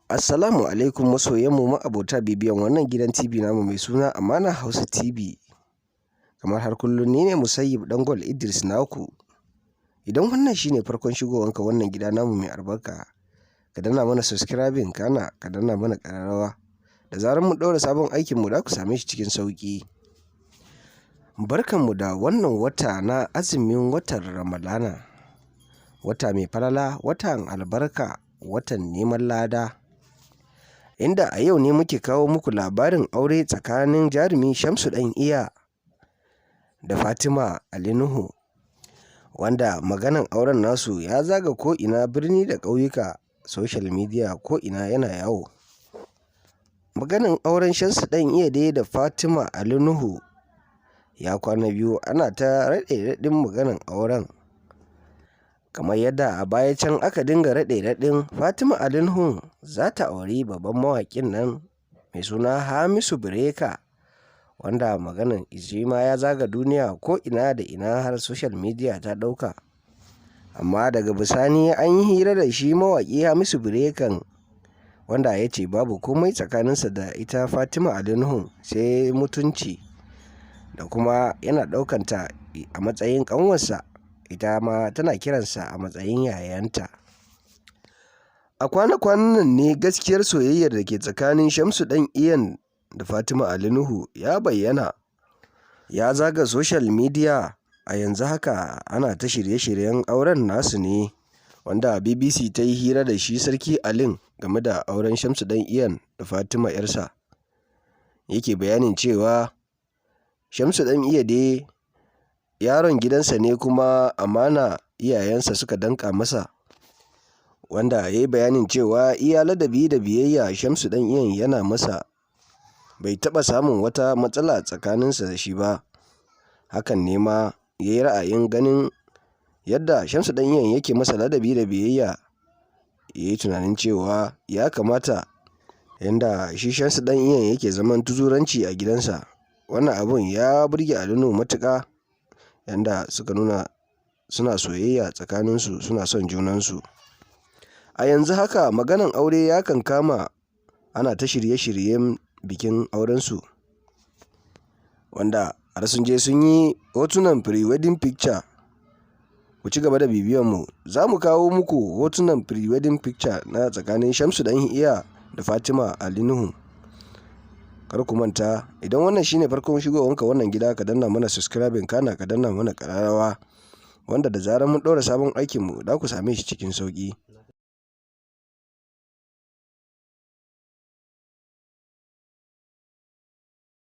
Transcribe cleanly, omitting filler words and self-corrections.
Assalamu alaikum masoyanmu ma'abota bibiyan wannan gidan TV namu mai suna Amana Hausa TV. Kamar har kullum ni ne Musayyib Dangol Idris naku. Idan wannan shine farkon shigowanka wannan gida namu mai albarka, ka danna mana subscribing kana ka danna mana ƙararrawa. Da zarar mun ɗaura sabon aikin mu za ku same shi cikin sauƙi. Barkanmu da wannan wata na azumin watan Ramadana. Wata mai falala, watan albarka, watan neman lada. Inda a yau ne muke kawo muku labarin aure tsakanin jarumi Shamsu ɗan iya da Fatima Ali Nuhu, wanda maganan auren nasu ya zaga ko'ina birni da ƙauyuka, social media ko'ina yana yawo. Maganan auren Shamsu ɗan iya dai da Fatima Ali Nuhu ya kwana biyu ana ta raɗe-raɗin maganan auren. Kamar yadda a baya can aka dinga raɗe-raɗin Fatima Ali Nuhu za ta auri babban mawaƙin nan mai suna Hamisu Breaker, wanda maganan shi ma ya zaga duniya ko ina da ina har social media ta ɗauka. Amma daga bisani an yi hira da shi mawaƙi Hamisu Breaker, wanda ya ce babu komai tsakaninsa da ita Fatima Ali Nuhu sai mutunci, da kuma yana ɗaukanta a matsayin ƙanwarsa, ita ma tana kiransa a matsayin yayanta. A kwana-kwanan nan ne gaskiyar soyayyar da ke tsakanin Shamsu ɗan iyan da Fatima Ali Nuhu ya bayyana, ya zaga social media. A yanzu haka ana ta shirye-shiryen auren nasu ne, wanda BBC ta yi hira da shi Sarki Alin game da auren Shamsu ɗan iyan da Fatima 'yarsa. Yake bayanin cewa Shamsu ɗan iya dai yaron gidansa ne, kuma amana iyayensa suka danka masa, wanda ya yi bayanin cewa iya ladabi da biyayya Shamsu ɗan iyan yana masa, bai taɓa samun wata matsala tsakaninsa da shi ba. Hakan ne ma ya yi ra'ayin ganin yadda Shamsu ɗan iyan yake masa ladabi da biyayya, ya yi tunanin cewa ya kamata yadda shi Shamsu ɗan iyan yake zaman tuzuranci a gidansa. Wannan abun ya burge Ali Nuhu matuƙa, yanda suka nuna suna soyayya tsakaninsu, suna son junansu. A yanzu haka maganan aure ya kankama, ana ta shirye-shiryen bikin aurensu, wanda har sun je sun yi hotunan pre-wedding picture. Ku ci gaba da bibiyanmu, za mu kawo muku hotunan pre-wedding picture na tsakanin Shamsu ɗan iya da Fatima Ali Nuhu. Kar ku manta, idan wannan shine farkon shigowanka wannan gida, ka danna mana subscribing kana ka danna mana ƙararrawa, wanda da zarar mun ɗora sabon aikinmu za ku same shi cikin sauƙi.